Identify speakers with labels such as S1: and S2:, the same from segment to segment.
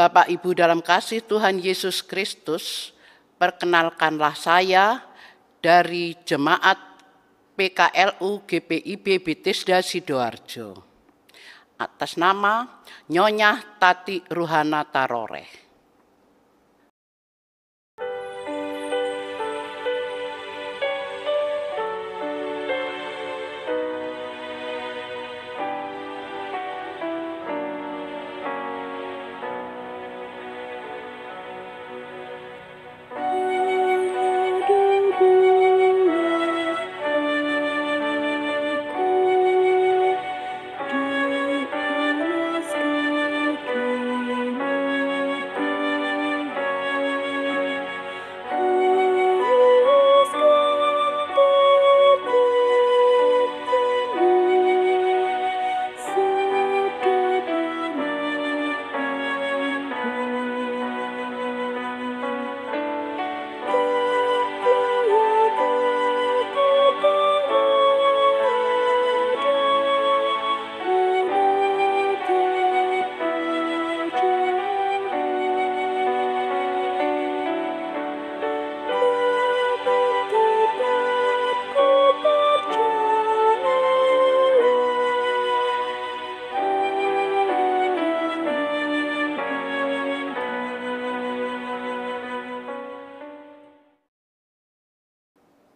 S1: Bapak Ibu dalam kasih Tuhan Yesus Kristus, perkenalkanlah saya dari Jemaat PKLU GPIB Bethesda Sidoarjo. Atas nama Nyonya Tati Ruhana Taroreh.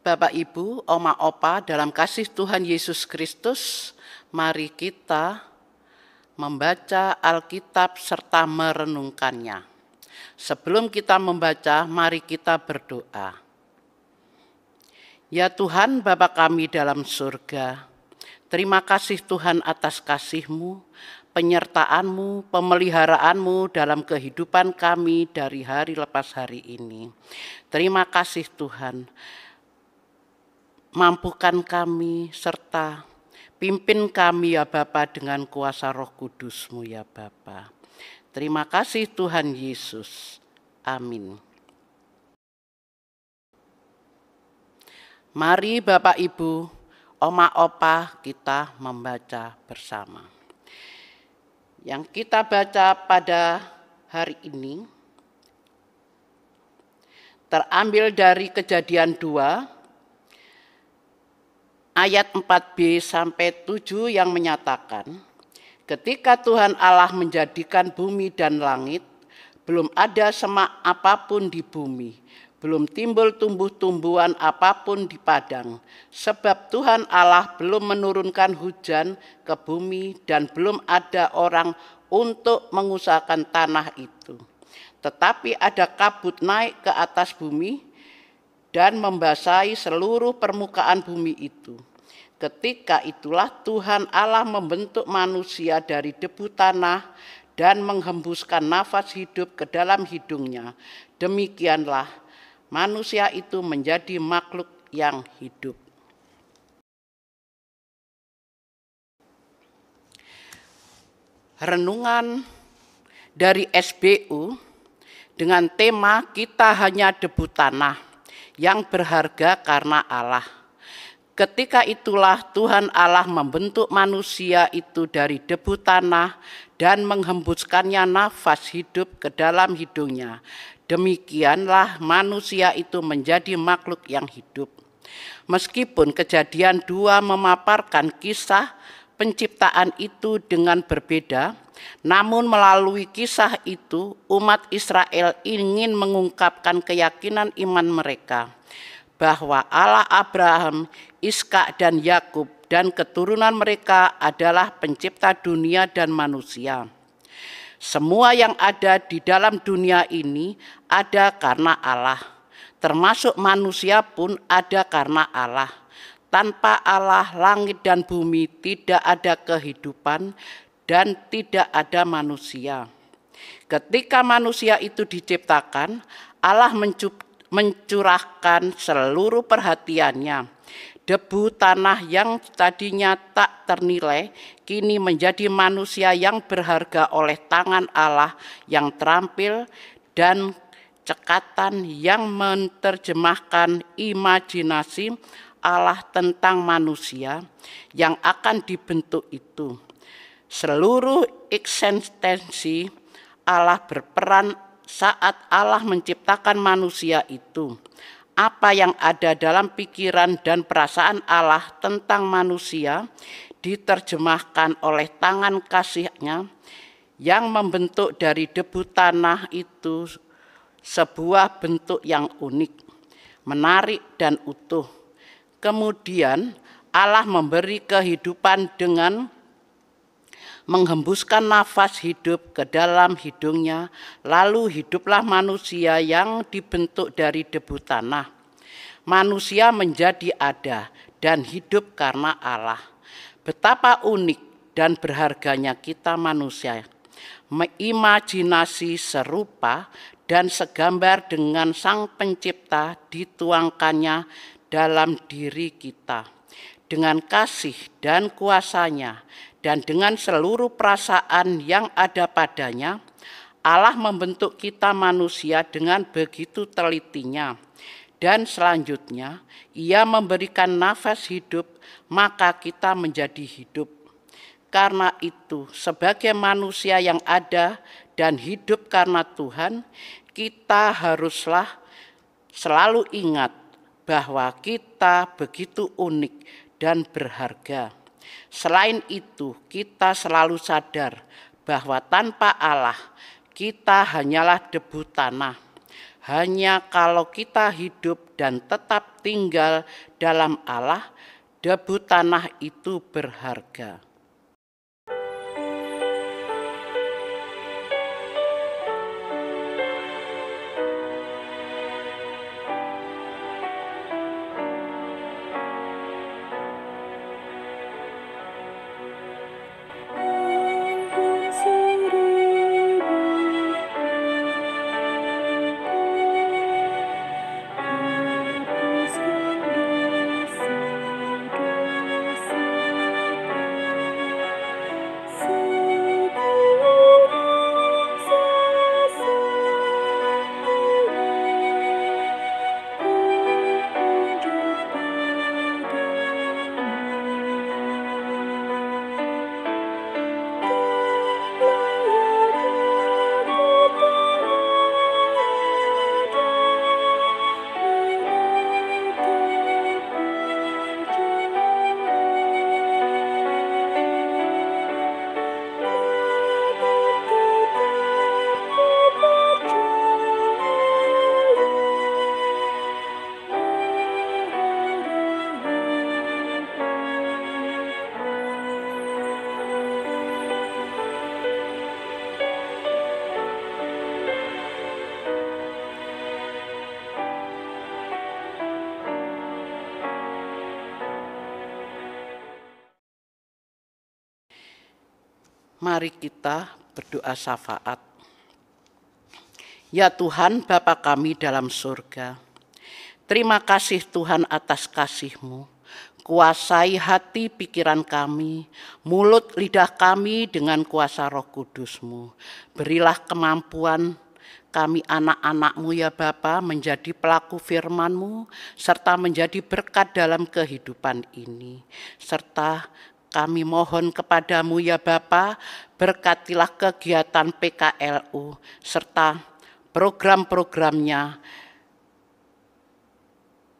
S1: Bapak Ibu, Oma Opa dalam kasih Tuhan Yesus Kristus, mari kita membaca Alkitab serta merenungkannya. Sebelum kita membaca, mari kita berdoa. Ya Tuhan, Bapa kami dalam surga, terima kasih Tuhan atas kasih-Mu, penyertaan-Mu, pemeliharaan-Mu dalam kehidupan kami dari hari lepas hari ini. Terima kasih Tuhan. Mampukan kami serta pimpin kami ya Bapa dengan kuasa Roh Kudus-Mu ya Bapa. Terima kasih Tuhan Yesus. Amin. Mari Bapak Ibu, Oma Opa kita membaca bersama. Yang kita baca pada hari ini terambil dari Kejadian 2 ayat 4b sampai 7 yang menyatakan, ketika Tuhan Allah menjadikan bumi dan langit, belum ada semak apapun di bumi, belum timbul tumbuh-tumbuhan apapun di padang, sebab Tuhan Allah belum menurunkan hujan ke bumi dan belum ada orang untuk mengusahakan tanah itu. Tetapi ada kabut naik ke atas bumi dan membasahi seluruh permukaan bumi itu. Ketika itulah Tuhan Allah membentuk manusia dari debu tanah dan menghembuskan nafas hidup ke dalam hidungnya. Demikianlah manusia itu menjadi makhluk yang hidup. Renungan dari SBU dengan tema kita hanya debu tanah yang berharga karena Allah. Ketika itulah Tuhan Allah membentuk manusia itu dari debu tanah dan menghembuskannya nafas hidup ke dalam hidungnya. Demikianlah manusia itu menjadi makhluk yang hidup. Meskipun Kejadian 2 memaparkan kisah penciptaan itu dengan berbeda, namun melalui kisah itu umat Israel ingin mengungkapkan keyakinan iman mereka bahwa Allah Abraham, Ishak dan Yakub dan keturunan mereka adalah pencipta dunia dan manusia. Semua yang ada di dalam dunia ini ada karena Allah, termasuk manusia pun ada karena Allah. Tanpa Allah, langit dan bumi tidak ada kehidupan dan tidak ada manusia. Ketika manusia itu diciptakan, Allah mencurahkan seluruh perhatiannya. Debu tanah yang tadinya tak ternilai, kini menjadi manusia yang berharga oleh tangan Allah yang terampil dan cekatan yang menerjemahkan imajinasi Allah tentang manusia yang akan dibentuk itu. Seluruh eksistensi Allah berperan saat Allah menciptakan manusia itu. Apa yang ada dalam pikiran dan perasaan Allah tentang manusia diterjemahkan oleh tangan kasih-Nya yang membentuk dari debu tanah itu sebuah bentuk yang unik, menarik dan utuh. Kemudian Allah memberi kehidupan dengan menghembuskan nafas hidup ke dalam hidungnya, lalu hiduplah manusia yang dibentuk dari debu tanah. Manusia menjadi ada dan hidup karena Allah. Betapa unik dan berharganya kita manusia. Imajinasi serupa dan segambar dengan Sang Pencipta dituangkannya dalam diri kita. Dengan kasih dan kuasa-Nya dan dengan seluruh perasaan yang ada padanya, Allah membentuk kita manusia dengan begitu telitinya. Dan selanjutnya, Ia memberikan nafas hidup, maka kita menjadi hidup. Karena itu, sebagai manusia yang ada dan hidup karena Tuhan, kita haruslah selalu ingat bahwa kita begitu unik dan berharga. Selain itu, kita selalu sadar bahwa tanpa Allah, kita hanyalah debu tanah. Hanya kalau kita hidup dan tetap tinggal dalam Allah, debu tanah itu berharga. Mari kita berdoa syafaat. Ya Tuhan, Bapa kami dalam surga, terima kasih Tuhan atas kasih-Mu. Kuasai hati pikiran kami, mulut lidah kami dengan kuasa Roh Kudus-Mu. Berilah kemampuan kami anak-anak-Mu ya Bapa menjadi pelaku firman-Mu, serta menjadi berkat dalam kehidupan ini. Serta kami mohon kepadamu ya Bapa, berkatilah kegiatan PKLU serta program-programnya,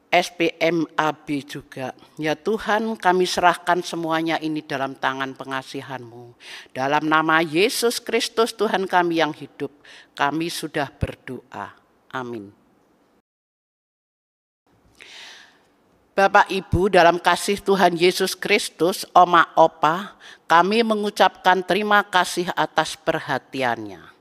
S1: SPMAB juga. Ya Tuhan, kami serahkan semuanya ini dalam tangan pengasihan-Mu. Dalam nama Yesus Kristus Tuhan kami yang hidup, kami sudah berdoa. Amin. Bapak Ibu dalam kasih Tuhan Yesus Kristus, Oma Opa, kami mengucapkan terima kasih atas perhatiannya.